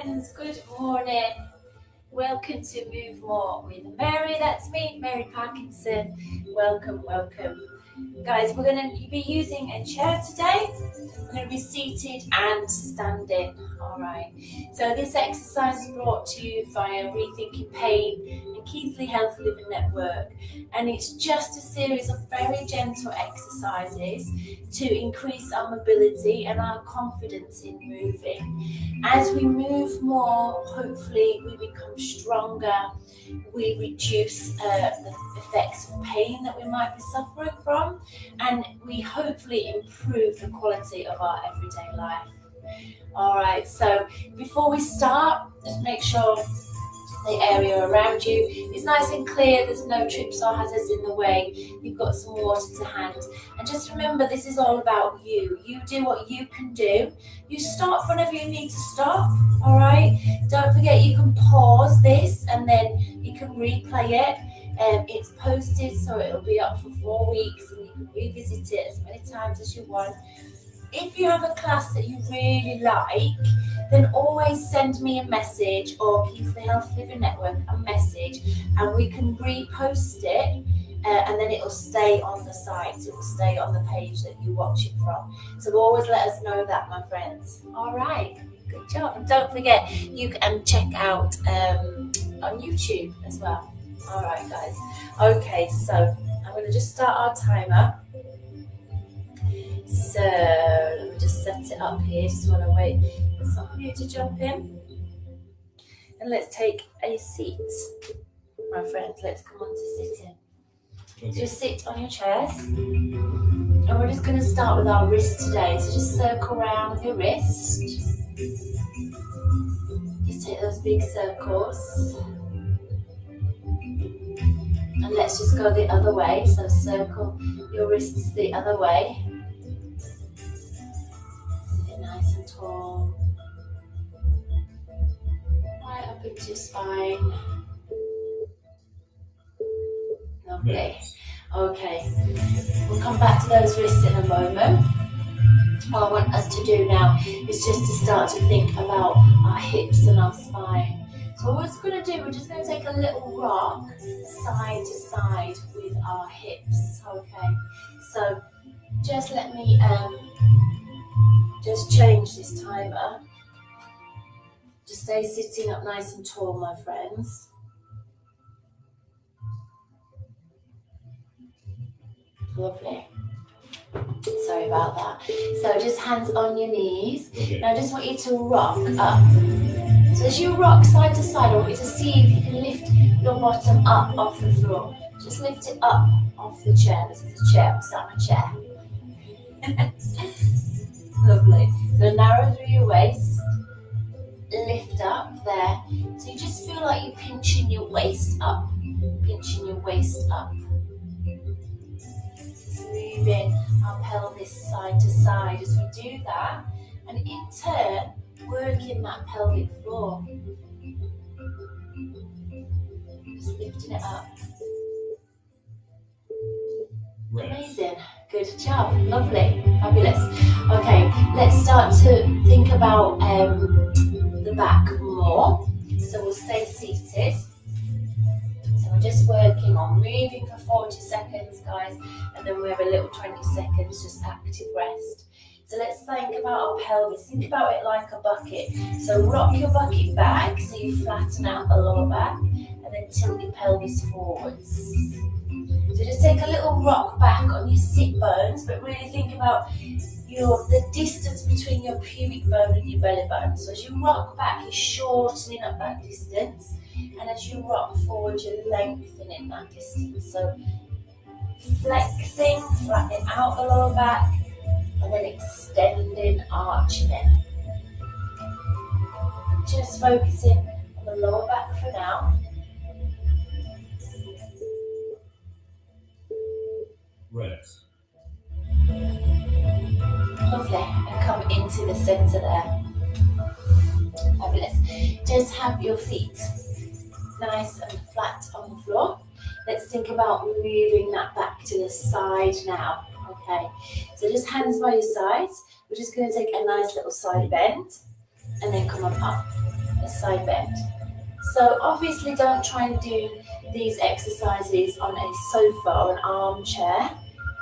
friends, good morning. Welcome to Move More with Mary. That's me, Mary Parkinson. Welcome. Guys, we're going to be using a chair today. We're going to be seated and standing. All right. So this exercise is brought to you via Rethinking Pain and Keithley Health Living Network. And it's just a series of very gentle exercises to increase our mobility and our confidence in moving. As we move more, hopefully we become stronger. We reduce the effects of pain that we might be suffering from, and we hopefully improve the quality of our everyday life. All right, so before we start, just make sure the area around you is nice and clear. There's no trips or hazards in the way. You've got some water to hand. And just remember, this is all about you. You do what you can do. You stop whenever you need to stop, all right? Don't forget you can pause this and then you can replay it. It's posted, so it'll be up for 4 weeks and you can revisit it as many times as you want. If you have a class that you really like, then always send me a message or Keithley Health Living Network a message and we can repost it and then it'll stay on the site. It will stay on the page that you watch it from. So always let us know that, my friends. All right, good job. And don't forget, you can check out on YouTube as well. All right, guys. Okay, so I'm going to just start our timer. So let me just set it up here. Just want to wait for some of you to jump in. And let's take a seat. My friends, let's come on to sitting. Okay. Just sit on your chairs. And we're just going to start with our wrist today. So just circle around with your wrist. Just take those big circles. And let's just go the other way. So circle your wrists the other way. Nice and tall, right up into your spine. Lovely. Okay, we'll come back to those wrists in a moment. What I want us to do now is just to start to think about our hips and our spine. So what we're going to do, we're just going to take a little rock side to side with our hips. Okay, so just let me just change this timer. Just stay sitting up nice and tall, my friends. Lovely. Sorry about that. So just hands on your knees. Okay. Now I just want you to rock up. So as you rock side to side, I want you to see if you can lift your bottom up off the floor. Just lift it up off the chair. This is a chair. I'm sat on a chair. Lovely. So narrow through your waist, lift up there. So you just feel like you're pinching your waist up, pinching your waist up. Just moving our pelvis side to side as we do that, and in turn, working that pelvic floor. Just lifting it up. Amazing. Good job. Lovely. Fabulous. Okay, let's start to think about the back more. So we'll stay seated. So we're just working on moving for 40 seconds, guys, and then we have a little 20 seconds just active rest. So let's think about our pelvis. Think about it like a bucket. So rock your bucket back so you flatten out the lower back and then tilt your pelvis forwards. So just take a little rock back on your sit bones, but really think about the distance between your pubic bone and your belly button. So as you rock back, you're shortening up that distance, and as you rock forward, you're lengthening that distance. So flexing, flattening out the lower back, and then extending, arching it. Just focusing on the lower back for now. Rest. Lovely, and come into the centre there. Fabulous. Just have your feet nice and flat on the floor. Let's think about moving that back to the side now. Okay, so just hands by your sides. We're just going to take a nice little side bend and then come on up. a side bend. So obviously don't try and do these exercises on a sofa or an armchair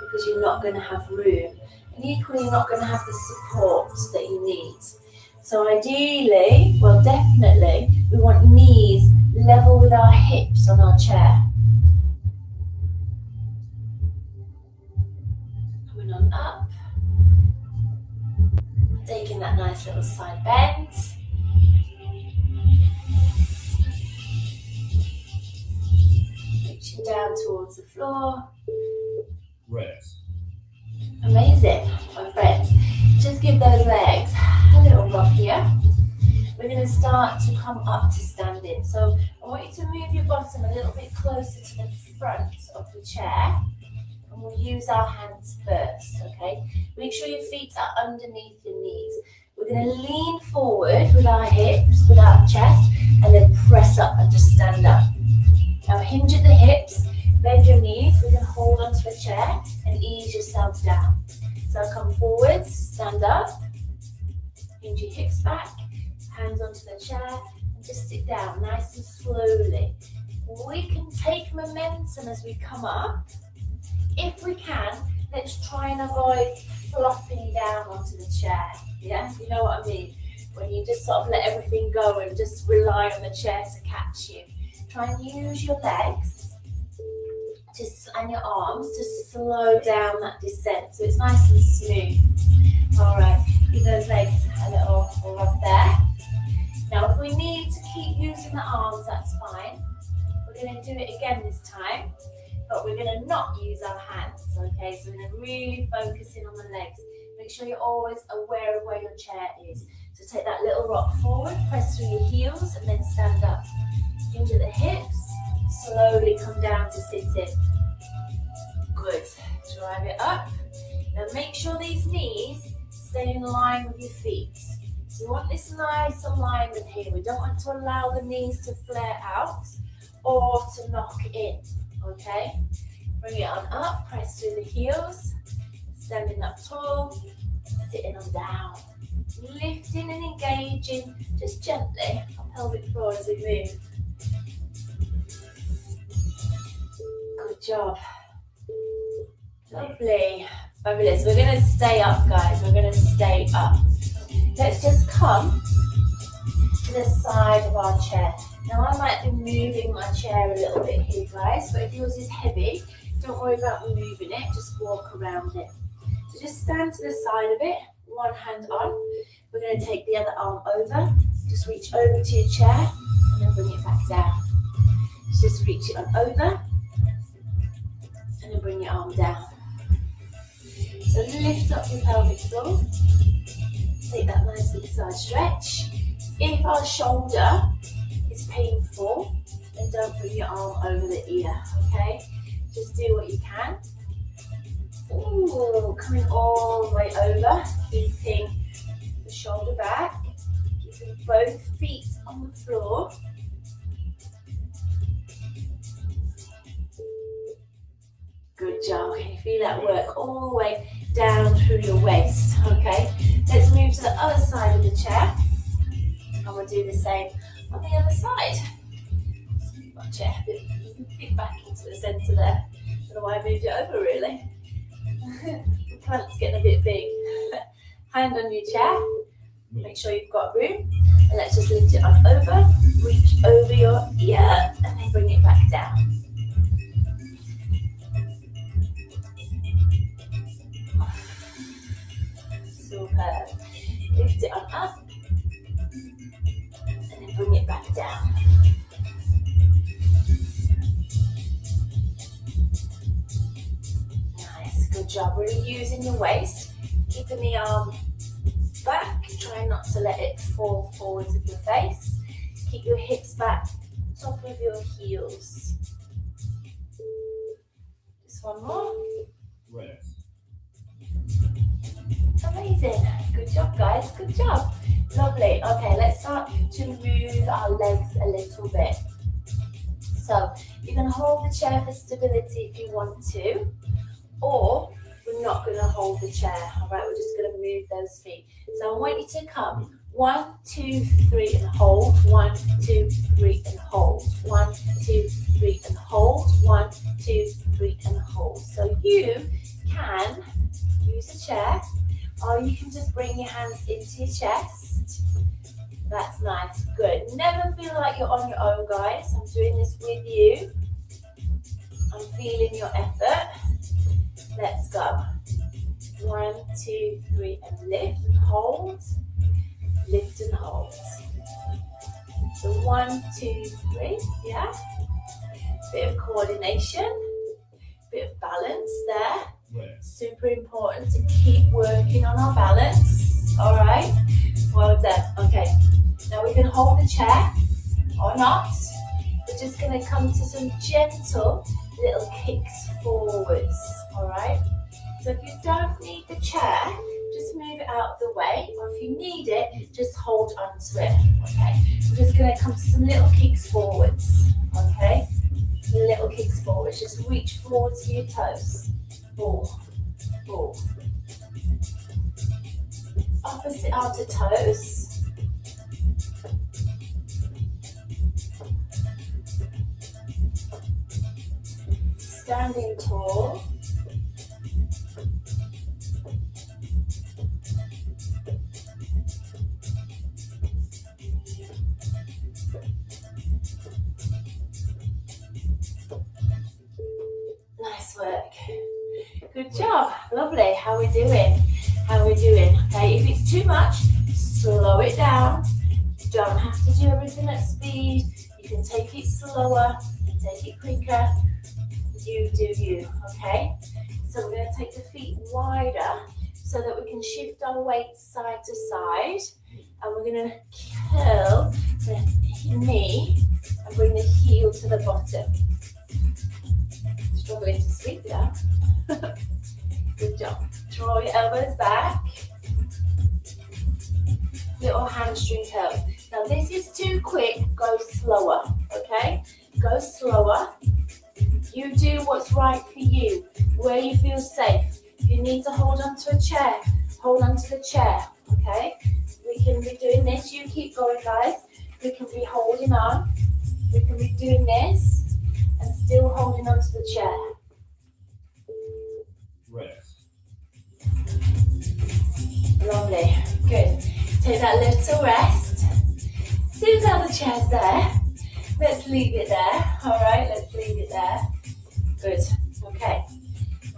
because you're not going to have room. And equally you're not going to have the support that you need. So ideally, well definitely, we want knees level with our hips on our chair. Coming on up. Taking that nice little side bend. Reaching down towards the floor. Rest. Amazing, my friends. Just give those legs a little rock here. We're going to start to come up to standing. So I want you to move your bottom a little bit closer to the front of the chair. And we'll use our hands first, okay? Make sure your feet are underneath your knees. We're going to lean forward with our hips, with our chest, and then press up and just stand up. Now hinge at the hips, bend your knees. We're going to hold onto the chair and ease yourself down. So come forward, stand up, hinge your hips back, hands onto the chair, and just sit down nice and slowly. We can take momentum as we come up. If we can, let's try and avoid flopping down onto the chair. Yeah, you know what I mean? When you just sort of let everything go and just rely on the chair to catch you. Try and use your legs and your arms to slow down that descent so it's nice and smooth. All right, give those legs a little rub there. Now, if we need to keep using the arms, that's fine. We're going to do it again this time, but we're going to not use our hands, okay? So we're going to really focus in on the legs. Make sure you're always aware of where your chair is. So take that little rock forward, press through your heels, and then stand up. Hinge at the hips, slowly come down to sit in. Good. Drive it up. Now make sure these knees stay in line with your feet. So we want this nice alignment here. We don't want to allow the knees to flare out or to knock in, okay? Bring it on up, press through the heels, standing up tall, sitting on down. Lifting and engaging just gently on pelvic floor as we move. Good job. Lovely. Fabulous. We're going to stay up, guys. We're going to stay up. Let's just come to the side of our chair. Now, I might be moving my chair a little bit here, guys, but if yours is heavy, don't worry about moving it. Just walk around it. So just stand to the side of it, one hand on. We're going to take the other arm over. Just reach over to your chair and then bring it back down. Just reach it on over and then bring your arm down. So lift up your pelvic floor. Take that nice big side stretch. If our shoulder is painful, then don't bring your arm over the ear, okay? Just do what you can. Ooh, coming all the way over, keeping the shoulder back, keeping both feet on the floor. Good job. Can you feel that work all the way down through your waist? Okay, let's move to the other side of the chair and we'll do the same on the other side. So move our chair a bit back into the centre there. Don't know why I moved it over really. The plant's getting a bit big. Hand on your chair, make sure you've got room, and let's just lift it on over, reach over your ear and then bring it back down. Superb. Lift it on up and then bring it back down. Nice, good job. Really using your waist, keeping the arm back, try not to let it fall forwards of your face. Keep your hips back, top of your heels. Just one more. Rest. Amazing. Good job, guys. Good job. Lovely. Okay, let's start to move our legs a little bit. So you can hold the chair for stability if you want to, or we're not going to hold the chair. All right, we're just going to move those feet. So I want you to come 1, 2, 3 and hold. 1, 2, 3 and hold. 1, 2, 3 and hold. 1, 2, 3 and hold. So you can use a chair, or you can just bring your hands into your chest. That's nice. Good. Never feel like you're on your own, guys. I'm doing this with you. I'm feeling your effort. Let's go. 1, 2, 3 and lift and hold. Lift and hold. So 1, 2, 3, yeah. Bit of coordination, bit of balance there. Super important to keep working on our balance. All right, well done. Okay, now we can hold the chair or not. We're just going to come to some gentle little kicks forwards. All right, so if you don't need the chair, just move it out of the way, or if you need it, just hold onto it. Okay, we're just going to come to some little kicks forwards. Okay, little kicks forwards. Just reach forwards to your toes. 4, 4. Opposite outer toes. Standing tall. Nice work. Good job. Lovely. How are we doing? How are we doing? Okay, if it's too much, slow it down. You don't have to do everything at speed. You can take it slower, take it quicker. You do you, okay? So we're going to take the feet wider so that we can shift our weight side to side. And we're going to curl the knee and bring the heel to the bottom. Struggling to speak there. Good job. Draw your elbows back. Little hamstring curl. Now this is too quick, go slower, okay? Go slower. You do what's right for you, where you feel safe. If you need to hold onto a chair, hold onto the chair, okay? We can be doing this. You keep going, guys. We can be holding on. We can be doing this and still holding onto the chair. Rest. Lovely. Good. Take that little rest. See how the chair's there. Let's leave it there. All right, let's leave it there. Good. Okay.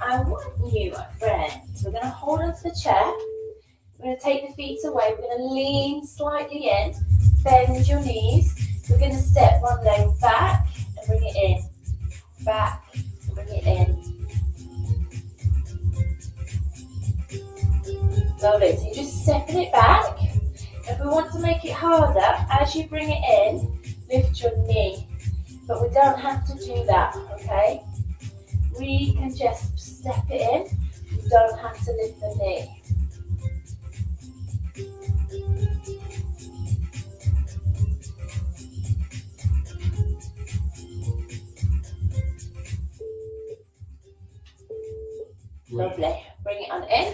I want you, my friends, we're going to hold onto the chair. We're going to take the feet away. We're going to lean slightly in. Bend your knees. We're going to step one leg back and bring it in. Back, bring it in. Lovely. So you're just stepping it back. If we want to make it harder, as you bring it in, lift your knee. But we don't have to do that, okay? We can just step it in. We don't have to lift the knee. Lovely. Bring it on in.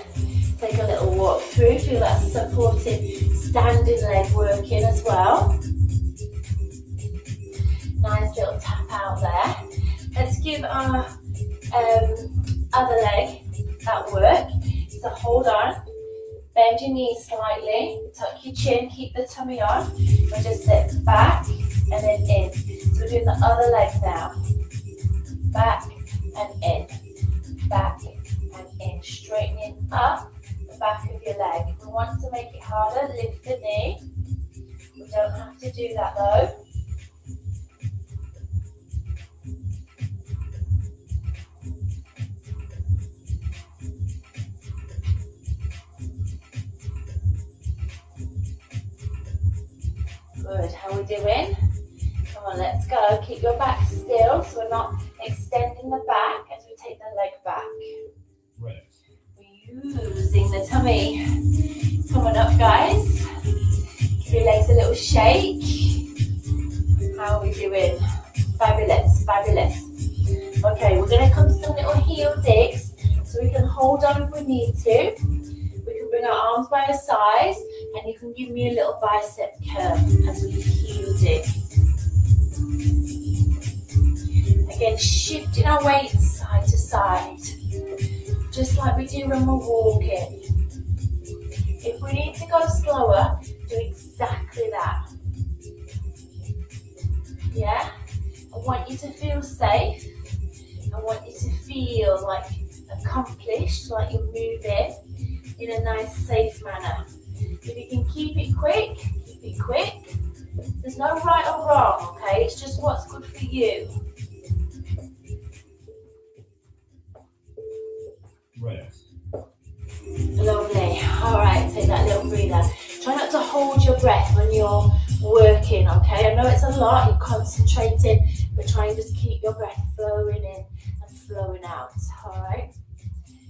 Take a little walk through. Feel that supported standing leg working as well. Nice little tap out there. Let's give our other leg that work. So hold on. Bend your knees slightly. Tuck your chin. Keep the tummy on. And just step back and then in. So we're doing the other leg now. Back and in. Back and in. Straightening up the back of your leg. If we want to make it harder, lift the knee. We don't have to do that though. Good, how are we doing? Come on, let's go. Keep your back still so we're not extending the back as we take the leg back. Rest. We're using the tummy. Come on up, guys. Give your legs a little shake. How are we doing? Fabulous, fabulous. Okay, we're going to come to some little heel digs so we can hold on if we need to. We can bring our arms by our sides And you can give me a little bicep curl as we healed it. Again, shifting our weight side to side, just like we do when we're walking. If we need to go slower, do exactly that. Yeah? I want you to feel safe. I want you to feel like accomplished, like you're moving in a nice, safe manner. If you can keep it quick, keep it quick. There's no right or wrong, okay? It's just what's good for you. Rest. Lovely. All right, take that little breather. Try not to hold your breath when you're working, okay? I know it's a lot, you're concentrating, but try and just keep your breath flowing in and flowing out, all right?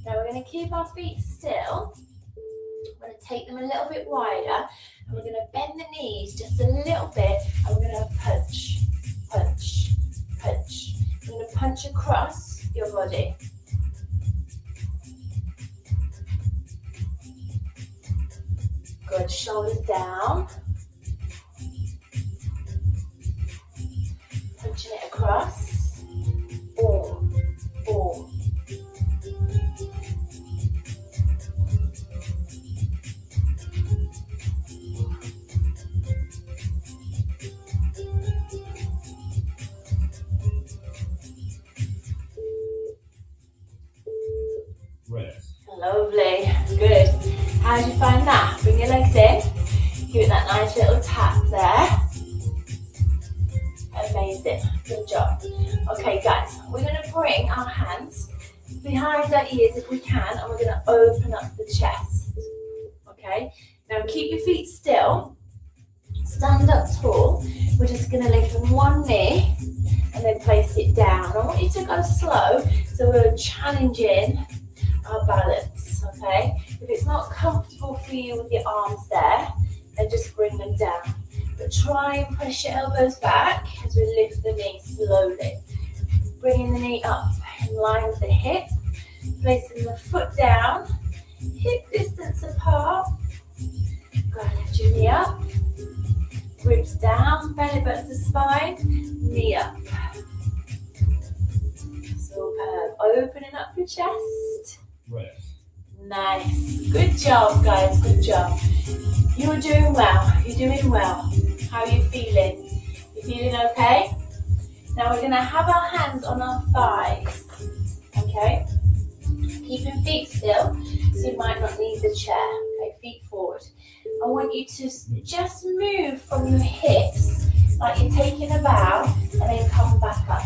Now we're going to keep our feet still. We're going to take them a little bit wider, and we're going to bend the knees just a little bit, and we're going to punch, punch, punch. We're going to punch across your body. Good, shoulders down. Punching it across. Boom, boom. Rest. Lovely, good. How do you find that? Bring your legs in. Give it that nice little tap there. Amazing, good job. Okay guys, we're going to bring our hands behind our ears if we can, and we're going to open up the chest. Okay, now keep your feet still. Stand up tall. We're just going to lift one knee and then place it down. I want you to go slow, so we're challenging our balance, okay? If it's not comfortable for you with your arms there, then just bring them down. But try and press your elbows back as we lift the knee slowly. Bringing the knee up in line with the hip, placing the foot down, hip distance apart. Go and lift your knee up, ribs down, belly button to spine, knee up. Superb. Opening up your chest. Rest. Nice. Good job, guys. Good job. You're doing well. You're doing well. How are you feeling? You feeling okay? Now we're going to have our hands on our thighs. Okay? Keeping feet still, so you might not need the chair. Okay, feet forward. I want you to just move from your hips like you're taking a bow and then come back up.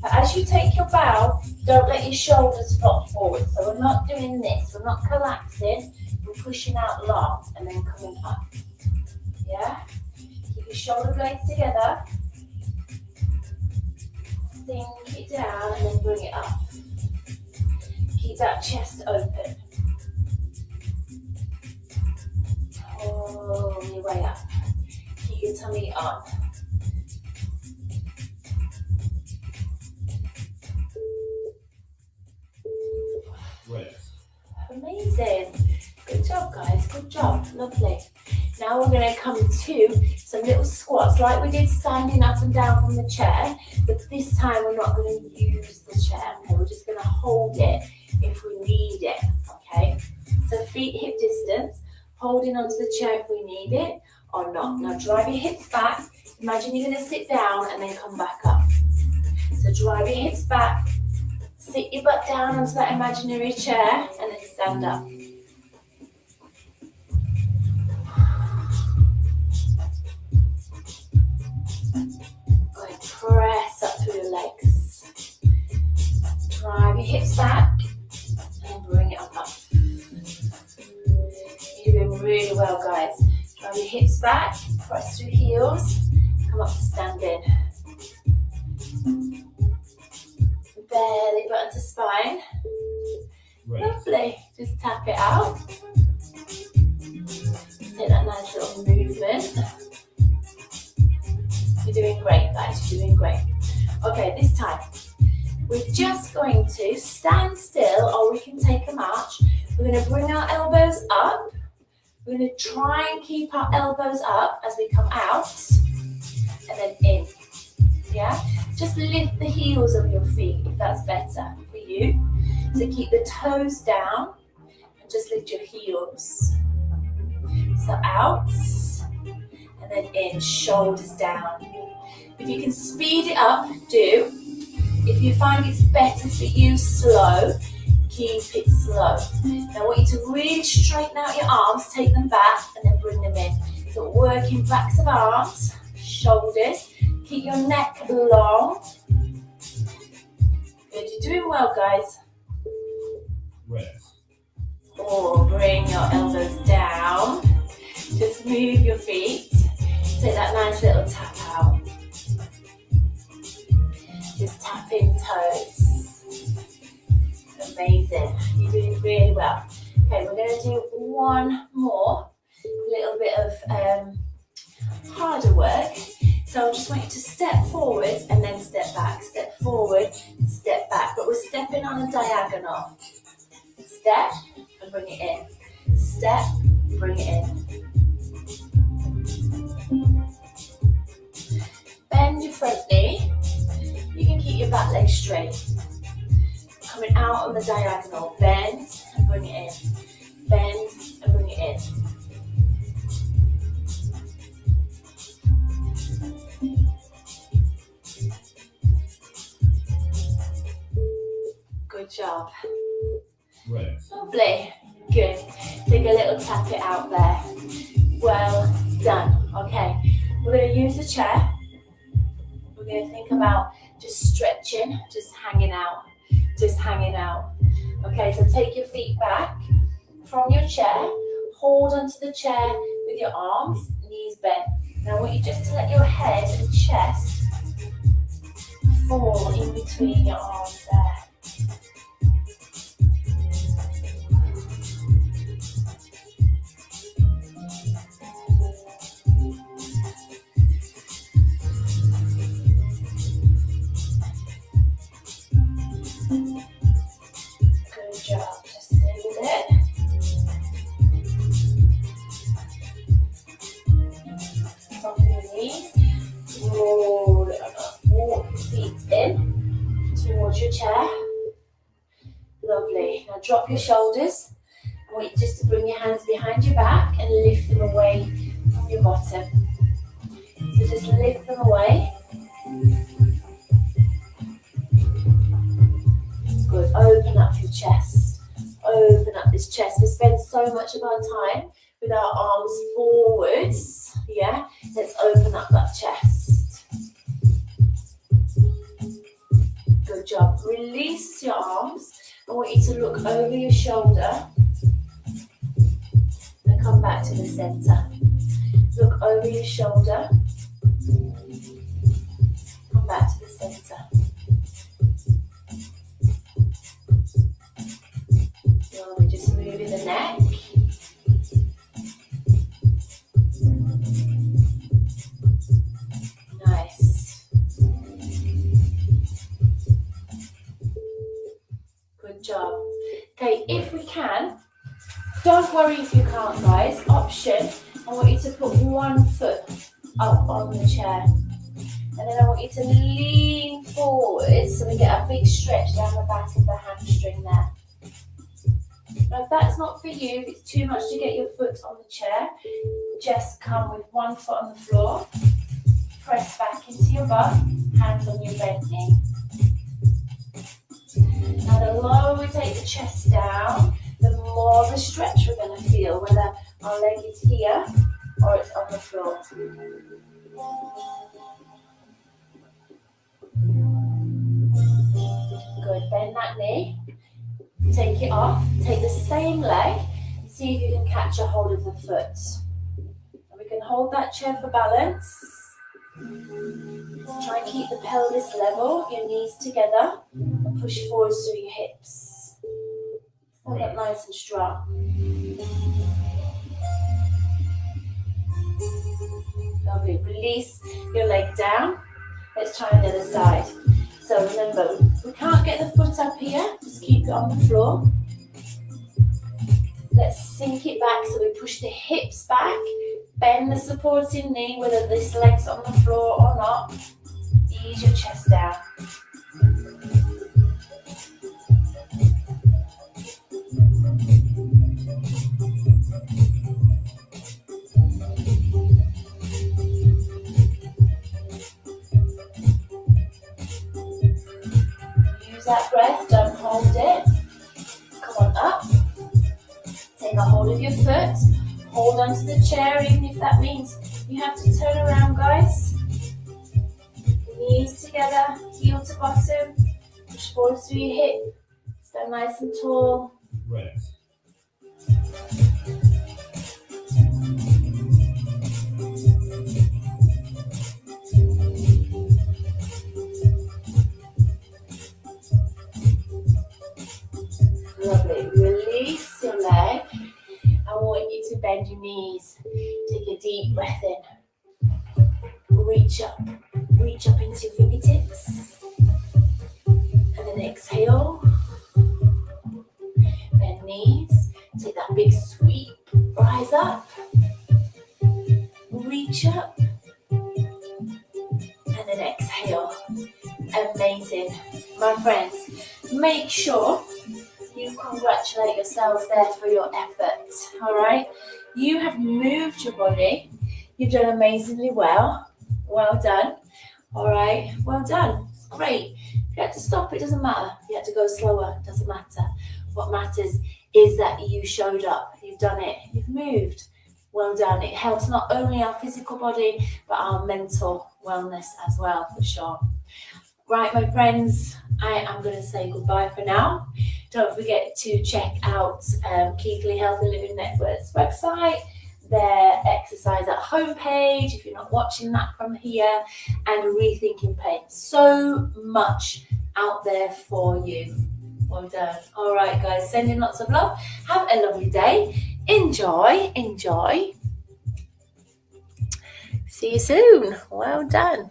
But as you take your bow, don't let your shoulders flop forward. So we're not doing this. We're not collapsing. We're pushing out long and then coming up. Yeah? Keep your shoulder blades together. Sink it down and then bring it up. Keep that chest open. Pull your way up. Keep your tummy on. Rest. Amazing. Good job, guys. Good job. Lovely. Now we're going to come to some little squats like we did standing up and down from the chair, but this time we're not going to use the chair. Okay? We're just going to hold it if we need it. Okay? So feet hip distance, holding onto the chair if we need it or not. Now drive your hips back. Imagine you're going to sit down and then come back up. So drive your hips back. Sit your butt down onto that imaginary chair and then stand up. Go and press up through your legs. Drive your hips back and bring it up. You're doing really well, guys. Drive your hips back, press through heels, come up to standing. Belly button to spine. Rest. Lovely. Just tap it out. Just take that nice little movement. You're doing great, guys. You're doing great. Okay, this time we're just going to stand still, or we can take a march. We're going to bring our elbows up, We're going to try and keep our elbows up as we come out and then in. Yeah? Just lift the heels of your feet if that's better for you. So keep the toes down and just lift your heels. So out and then in, shoulders down. If you can speed it up, do. If you find it's better for you slow, keep it slow. Now I want you to really straighten out your arms, take them back and then bring them in. So working backs of arms, shoulders, keep your neck long. Good, you're doing well, guys. Rest. Or bring your elbows down. Just move your feet. Take that nice little tap out. Just tap in toes. Amazing. You're doing really well. Okay, we're going to do one more little bit of harder work. So I just want you to step forward and then step back. Step forward, step back. But we're stepping on a diagonal. Step and bring it in. Step, bring it in. Bend your front knee. You can keep your back leg straight. Coming out on the diagonal. Bend and bring it in. Bend and bring it in. Good job. Rest. Lovely. Good. Take a little tap it out there. Well done. Okay. We're going to use the chair. We're going to think about just stretching, just hanging out. Just hanging out. Okay, so take your feet back from your chair. Hold onto the chair with your arms, knees bent. Now I want you just to let your head and chest fall in between your arms there. Good job, just stay with it. Soften your knees, roll it up, walk your feet in towards your chair. Lovely. Now drop your shoulders. I want you just to bring your hands behind your back and lift them away from your bottom. So just lift them away. Good. Open up your chest. Open up this chest. We spend so much of our time with our arms forwards. Yeah? Let's open up that chest. Good job. Release your arms. I want you to look over your shoulder and come back to the center. Look over your shoulder. Come back to the center. We're just moving the neck. Nice. Good job. Okay, if we can, don't worry if you can't, guys. Option, I want you to put one foot up on the chair. And then I want you to lean forward so we get a big stretch down the back of the hamstring there. Now if that's not for you, if it's too much to get your foot on the chair, just come with one foot on the floor, press back into your butt, hands on your bent knee. Now the lower we take the chest down, the more of a stretch we're going to feel, whether our leg is here or it's on the floor. Good, bend that knee. Take it off, take the same leg, and see if you can catch a hold of the foot. And we can hold that chair for balance. Try and keep the pelvis level, your knees together, and push forward through your hips. Hold up nice and strong. Lovely, release your leg down. Let's try the other side. So remember, we can't get the foot up here, just keep it on the floor. Let's sink it back, so we push the hips back, bend the supporting knee, whether this leg's on the floor or not. Ease your chest down. Use that breath, don't hold it. Come on up. Take a hold of your foot. Hold onto the chair, even if that means you have to turn around, guys. Knees together, heel to bottom. Push forward through your hip. Stand nice and tall. Rest. Lovely. Release your leg. I want you to bend your knees. Take a deep breath in. Reach up into your fingertips. And then exhale. Bend knees. Take that big sweep. Rise up. Reach up. And then exhale. Amazing. My friends, make sure you congratulate yourselves there for your effort. All right? You have moved your body. You've done amazingly well. Well done. All right? Well done. It's great. If you had to stop, it doesn't matter. If you had to go slower, it doesn't matter. What matters is that you showed up. You've done it. You've moved. Well done. It helps not only our physical body, but our mental wellness as well, for sure. Right, my friends, I am going to say goodbye for now. Don't forget to check out Keighley Health and Living Network's website, their exercise at home page, if you're not watching that from here, and Rethinking Pain. So much out there for you. Well done. All right, guys, sending lots of love. Have a lovely day. Enjoy. See you soon. Well done.